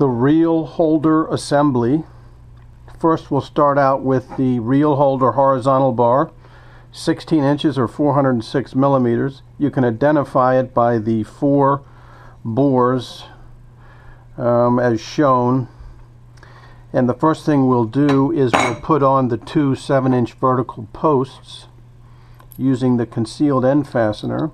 the reel holder assembly. First we'll start out with the reel holder horizontal bar, 16 inches or 406 millimeters. You can identify it by the 4 bores as shown. And the first thing we'll do is we'll put on the 2 7-inch vertical posts using the concealed end fastener.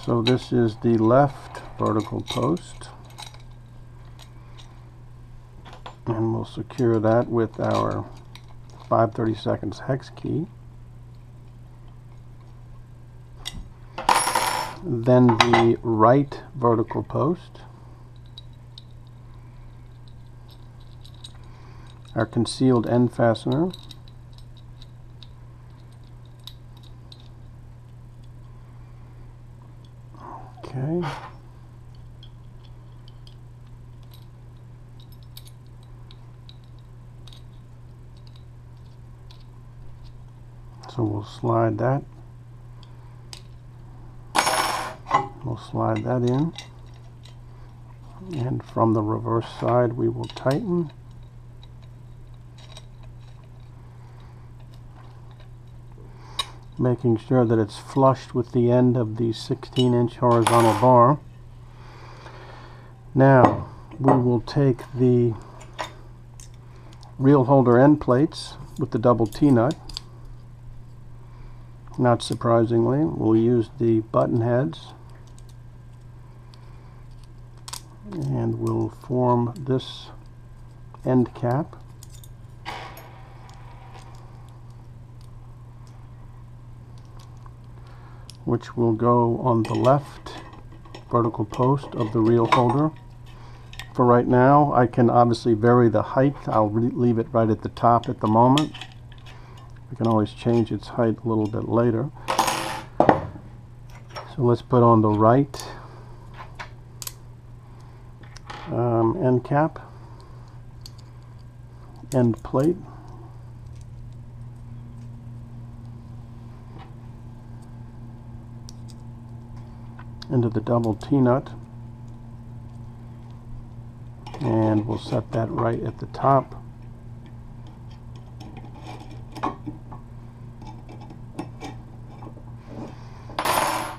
So this is the left vertical post, and we'll secure that with our 5/32 hex key. Then the right vertical post, our concealed end fastener, okay, so we'll slide that. We'll slide that in, and from the reverse side we will tighten. Making sure that it's flushed with the end of the 16-inch horizontal bar. Now we will take the reel holder end plates with the double T-nut. Not surprisingly, we'll use the button heads, and we'll form this end cap. Which will go on the left vertical post of the reel holder. For right now, I can obviously vary the height. I'll leave it right at the top at the moment. We can always change its height a little bit later. So let's put on the right end cap, end plate, into the double T-nut, and we'll set that right at the top.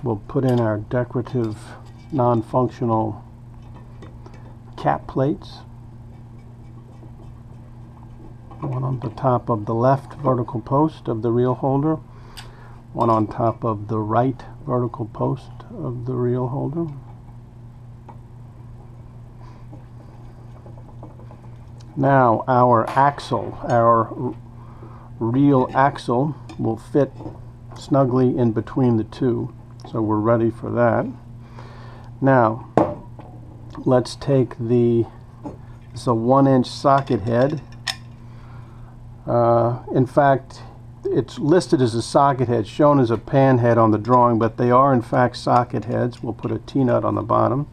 We'll put in our decorative non-functional cap plates, one on the top of the left vertical post of the reel holder, one on top of the right vertical post of the reel holder. Now our axle, our reel axle, will fit snugly in between the two, so we're ready for that. Now let's take this is a 1-inch socket head. In fact, it's listed as a socket head, shown as a pan head on the drawing, but they are in fact socket heads. We'll put a T-nut on the bottom,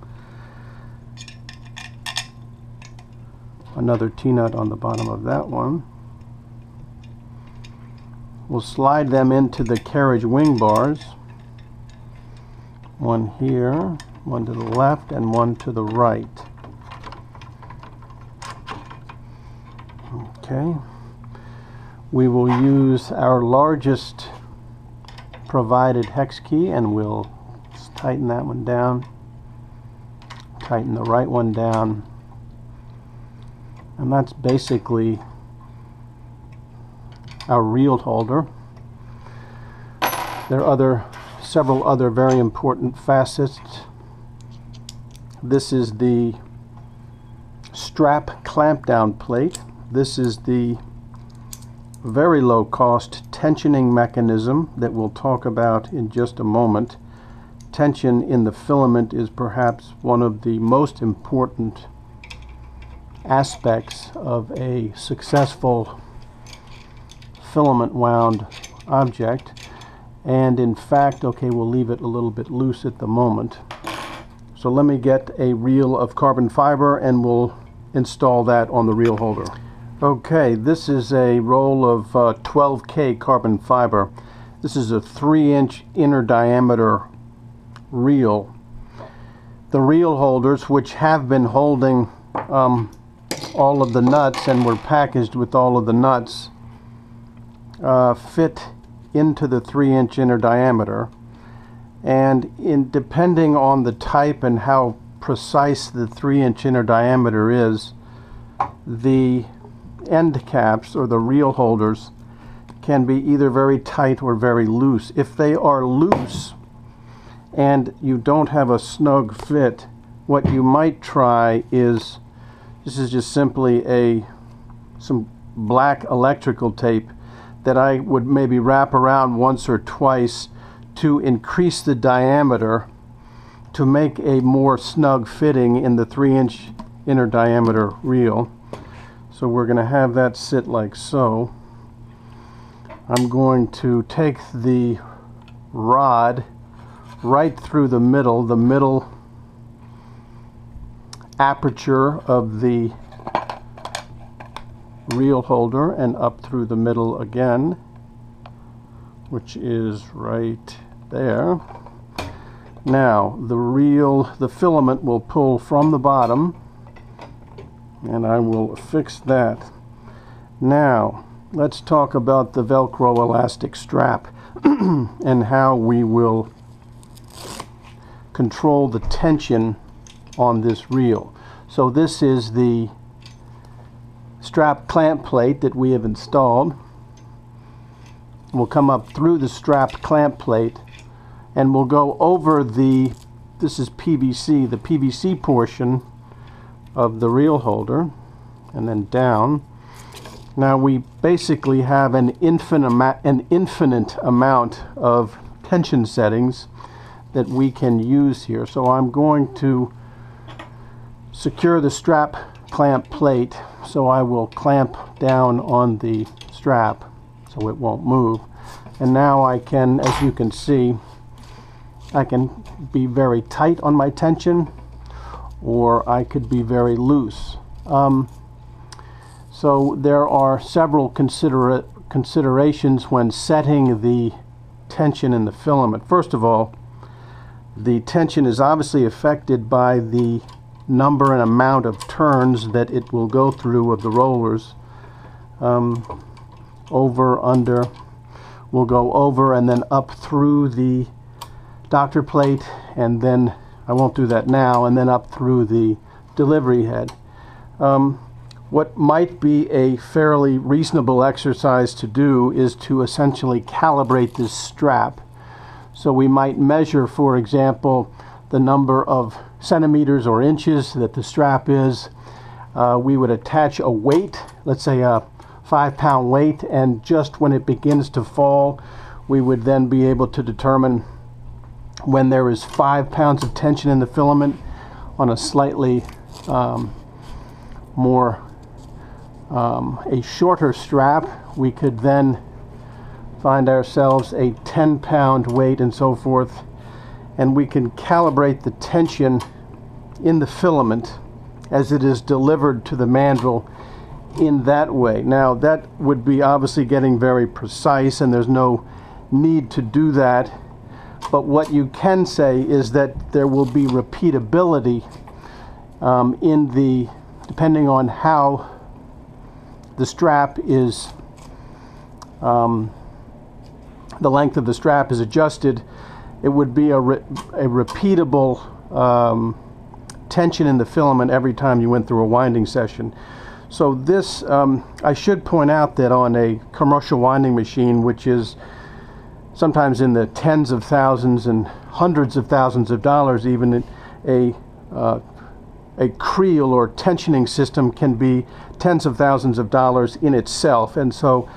another T-nut on the bottom of that one. We'll slide them into the carriage wing bars, one here, one to the left, and one to the right. Okay. We will use our largest provided hex key, and we'll tighten that one down, tighten the right one down, and that's basically our reel holder. There are several other very important facets. This is the strap clamp down plate. This is the very low cost tensioning mechanism that we'll talk about in just a moment. Tension in the filament is perhaps one of the most important aspects of a successful filament wound object, and in fact, okay, we'll leave it a little bit loose at the moment. So let me get a reel of carbon fiber and we'll install that on the reel holder. Okay, this is a roll of 12K carbon fiber. This is a 3-inch inner diameter reel. The reel holders, which have been holding all of the nuts and were packaged with all of the nuts, fit into the 3-inch inner diameter. And depending on the type and how precise the 3-inch inner diameter is, the end caps or the reel holders can be either very tight or very loose. If they are loose and you don't have a snug fit, what you might try is, this is just simply some black electrical tape that I would maybe wrap around once or twice to increase the diameter to make a more snug fitting in the 3-inch inner diameter reel. So we're going to have that sit like so. I'm going to take the rod right through the middle aperture of the reel holder and up through the middle again, which is right there. Now the filament will pull from the bottom, and I will fix that. Now let's talk about the Velcro elastic strap and how we will control the tension on this reel. So this is the strap clamp plate that we have installed. We'll come up through the strap clamp plate and we'll go over this is PVC, the PVC portion of the reel holder, and then down. Now we basically have an infinite amount of tension settings that we can use here. So I'm going to secure the strap clamp plate, so I will clamp down on the strap so it won't move. And now I can, as you can see, I can be very tight on my tension, or I could be very loose. So there are several considerations when setting the tension in the filament. First of all, the tension is obviously affected by the number and amount of turns that it will go through of the rollers. Over, under, we'll go over and then up through the doctor plate, and then I won't do that now, and then up through the delivery head. What might be a fairly reasonable exercise to do is to essentially calibrate this strap. So we might measure, for example, the number of centimeters or inches that the strap is. We would attach a weight, let's say a 5-pound weight, and just when it begins to fall, we would then be able to determine when there is 5 pounds of tension in the filament. On a slightly a shorter strap, we could then find ourselves a 10-pound weight and so forth, and we can calibrate the tension in the filament as it is delivered to the mandrel in that way. Now that would be obviously getting very precise, and there's no need to do that, but what you can say is that there will be repeatability depending on how the strap is, the length of the strap is adjusted. It would be a repeatable tension in the filament every time you went through a winding session. So this, I should point out that on a commercial winding machine, which is sometimes in the tens of thousands and hundreds of thousands of dollars, even a creel or tensioning system can be tens of thousands of dollars in itself. And so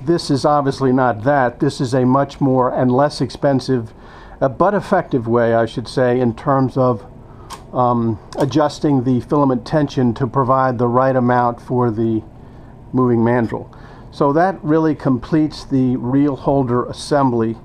this is obviously not that. This is a much more and less expensive but effective way, I should say, in terms of adjusting the filament tension to provide the right amount for the moving mandrel. So that really completes the reel holder assembly.